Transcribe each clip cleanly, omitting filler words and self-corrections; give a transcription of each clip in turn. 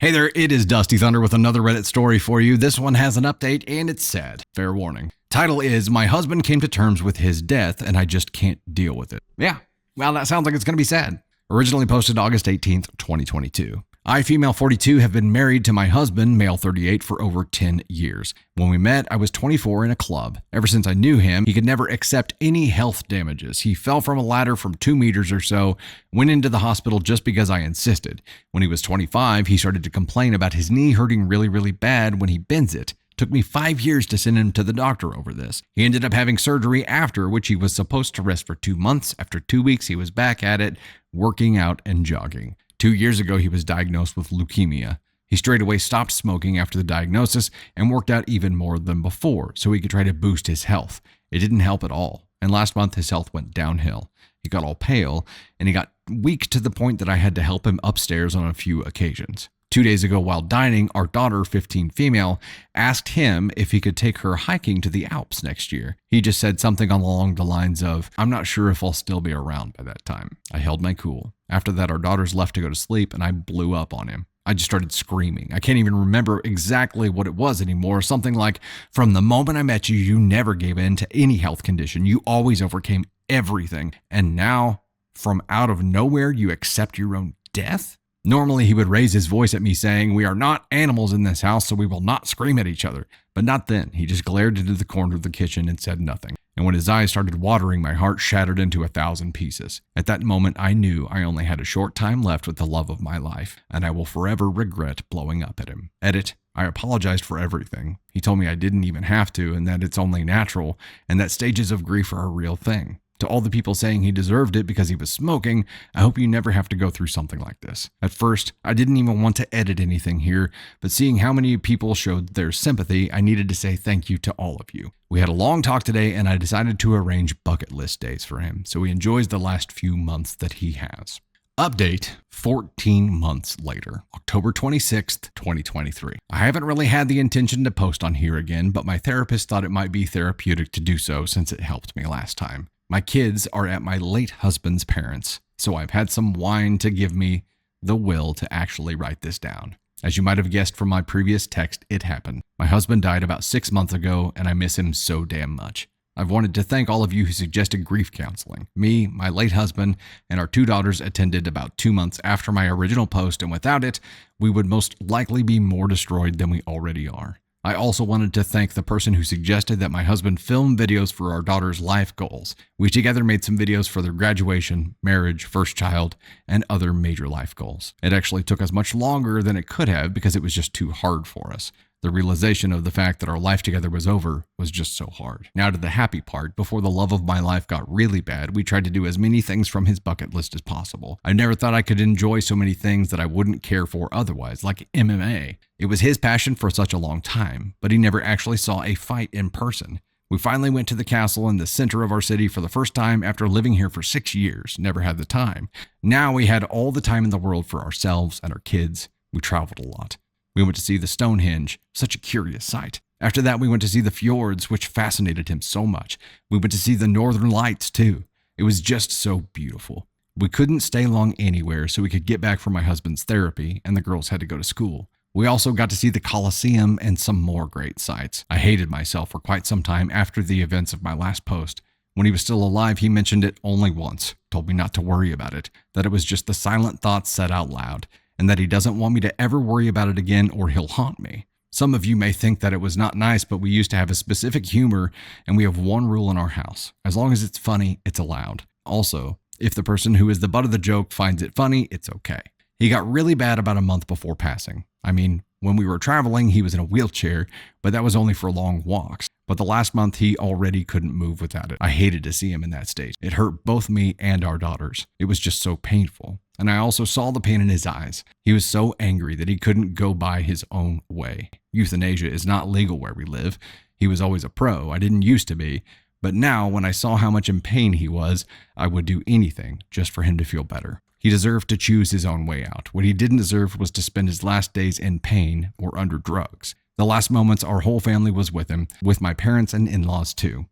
Hey there, it is Dusty Thunder with another Reddit story for you. This one has an update and it's sad. Fair warning. Title is, My Husband Came to Terms with His Death and I Just Can't Deal with It. Yeah, well, that sounds like it's going to be sad. Originally posted August 18th, 2022. I, female 42, have been married to my husband, male 38, for over 10 years. When we met, I was 24 in a club. Ever since I knew him, he could never accept any health damages. He fell from a ladder from 2 meters or so, went into the hospital just because I insisted. When he was 25, he started to complain about his knee hurting really bad when he bends it. Took me 5 years to send him to the doctor over this. He ended up having surgery after, which he was supposed to rest for 2 months. After 2 weeks, he was back at it, working out and jogging. 2 years ago, he was diagnosed with leukemia. He straight away stopped smoking after the diagnosis and worked out even more than before so he could try to boost his health. It didn't help at all. And last month, his health went downhill. He got all pale and he got weak to the point that I had to help him upstairs on a few occasions. 2 days ago, while dining, our daughter, 15 female, asked him if he could take her hiking to the Alps next year. He just said something along the lines of, I'm not sure if I'll still be around by that time. I held my cool. After that, our daughters left to go to sleep and I blew up on him. I just started screaming. I can't even remember exactly what it was anymore. Something like, from the moment I met you, you never gave in to any health condition. You always overcame everything. And now, from out of nowhere, you accept your own death? Normally, he would raise his voice at me saying, we are not animals in this house, so we will not scream at each other. But not then. He just glared into the corner of the kitchen and said nothing. And when his eyes started watering, my heart shattered into 1,000 pieces. At that moment, I knew I only had a short time left with the love of my life, and I will forever regret blowing up at him. Edit, I apologized for everything. He told me I didn't even have to, and that it's only natural, and that stages of grief are a real thing. To all the people saying he deserved it because he was smoking, I hope you never have to go through something like this. At first, I didn't even want to edit anything here, but seeing how many people showed their sympathy, I needed to say thank you to all of you. We had a long talk today and I decided to arrange bucket list days for him so he enjoys the last few months that he has. Update 14 months later, October 26th, 2023. I haven't really had the intention to post on here again, but my therapist thought it might be therapeutic to do so since it helped me last time. My kids are at my late husband's parents', so I've had some wine to give me the will to actually write this down. As you might have guessed from my previous text, it happened. My husband died about 6 months ago, and I miss him so damn much. I've wanted to thank all of you who suggested grief counseling. Me, my late husband, and our 2 daughters attended about 2 months after my original post, and without it, we would most likely be more destroyed than we already are. I also wanted to thank the person who suggested that my husband film videos for our daughter's life goals. We together made some videos for their graduation, marriage, first child, and other major life goals. It actually took us much longer than it could have because it was just too hard for us. The realization of the fact that our life together was over was just so hard. Now to the happy part. Before the love of my life got really bad, we tried to do as many things from his bucket list as possible. I never thought I could enjoy so many things that I wouldn't care for otherwise, like MMA. It was his passion for such a long time, but he never actually saw a fight in person. We finally went to the castle in the center of our city for the first time after living here for 6 years. Never had the time. Now we had all the time in the world for ourselves and our kids. We traveled a lot. We went to see the Stonehenge, such a curious sight. After that, we went to see the fjords, which fascinated him so much. We went to see the northern lights, too. It was just so beautiful. We couldn't stay long anywhere, so we could get back from my husband's therapy, and the girls had to go to school. We also got to see the Colosseum and some more great sights. I hated myself for quite some time after the events of my last post. When he was still alive, he mentioned it only once, told me not to worry about it, that it was just the silent thoughts said out loud, and that he doesn't want me to ever worry about it again or he'll haunt me. Some of you may think that it was not nice, but we used to have a specific humor, and we have one rule in our house. As long as it's funny, it's allowed. Also, if the person who is the butt of the joke finds it funny, it's okay. He got really bad about a month before passing. I mean, when we were traveling, he was in a wheelchair, but that was only for long walks. But the last month, he already couldn't move without it. I hated to see him in that state. It hurt both me and our daughters. It was just so painful. And I also saw the pain in his eyes. He was so angry that he couldn't go by his own way. Euthanasia is not legal where we live. He was always a pro. I didn't used to be. But now, when I saw how much in pain he was, I would do anything just for him to feel better. He deserved to choose his own way out. What he didn't deserve was to spend his last days in pain or under drugs. The last moments our whole family was with him, with my parents and in-laws too.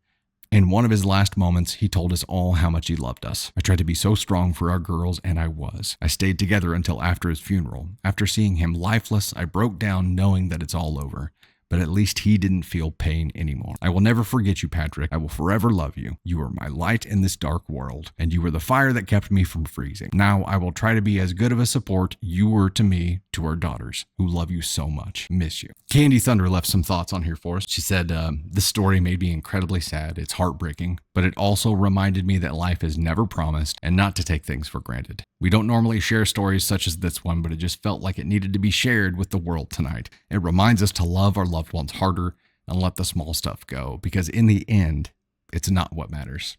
In one of his last moments, he told us all how much he loved us. I tried to be so strong for our girls, and I was. I stayed together until after his funeral. After seeing him lifeless, I broke down knowing that it's all over. But at least he didn't feel pain anymore. I will never forget you, Patrick. I will forever love you. You are my light in this dark world, and you were the fire that kept me from freezing. Now I will try to be as good of a support you were to me, to our daughters, who love you so much. Miss you. Candy Thunder left some thoughts on here for us. She said, this story made me incredibly sad. It's heartbreaking, but it also reminded me that life is never promised and not to take things for granted. We don't normally share stories such as this one, but it just felt like it needed to be shared with the world tonight. It reminds us to love our loved ones harder and let the small stuff go, because in the end, it's not what matters.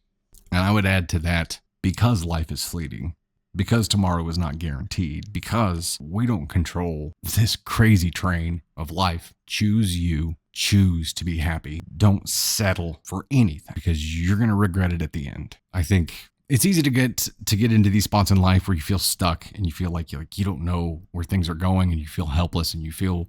And I would add to that, because life is fleeting, because tomorrow is not guaranteed, because we don't control this crazy train of life. Choose you. Choose to be happy. Don't settle for anything, because you're going to regret it at the end. I think it's easy to get into these spots in life where you feel stuck and you feel like you don't know where things are going, and you feel helpless, and you feel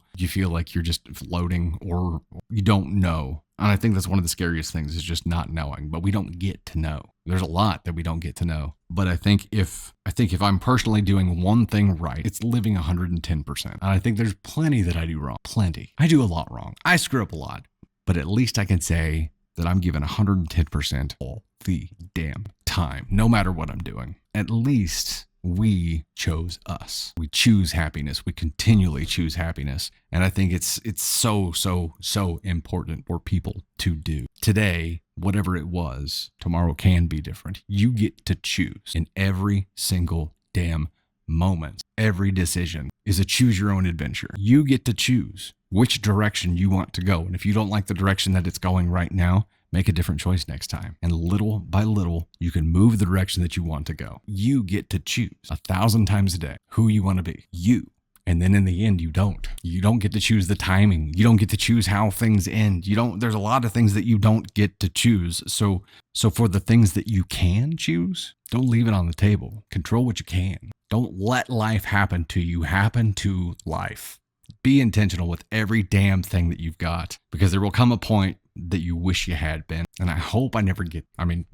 like you're just floating, or you don't know. And I think that's one of the scariest things, is just not knowing. But we don't get to know. There's a lot that we don't get to know. But I think if I'm personally doing one thing right, it's living 110%. And I think there's plenty that I do wrong. Plenty. I do a lot wrong. I screw up a lot. But at least I can say that I'm giving 110% all the damn time, no matter what I'm doing. At least we chose us. We choose happiness. We continually choose happiness. And I think it's so, so, so important for people to do. Today, whatever it was, tomorrow can be different. You get to choose in every single damn moment. Every decision is a choose your own adventure. You get to choose which direction you want to go. And if you don't like the direction that it's going right now, make a different choice next time. And little by little, you can move the direction that you want to go. You get to choose 1,000 times a day who you want to be. You. And then in the end, you don't. You don't get to choose the timing. You don't get to choose how things end. There's a lot of things that you don't get to choose. So for the things that you can choose, don't leave it on the table. Control what you can. Don't let life happen to you. Happen to life. Be intentional with every damn thing that you've got, because there will come a point that you wish you had been. And I hope I never get,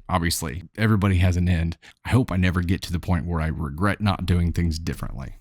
obviously everybody has an end. I hope I never get to the point where I regret not doing things differently.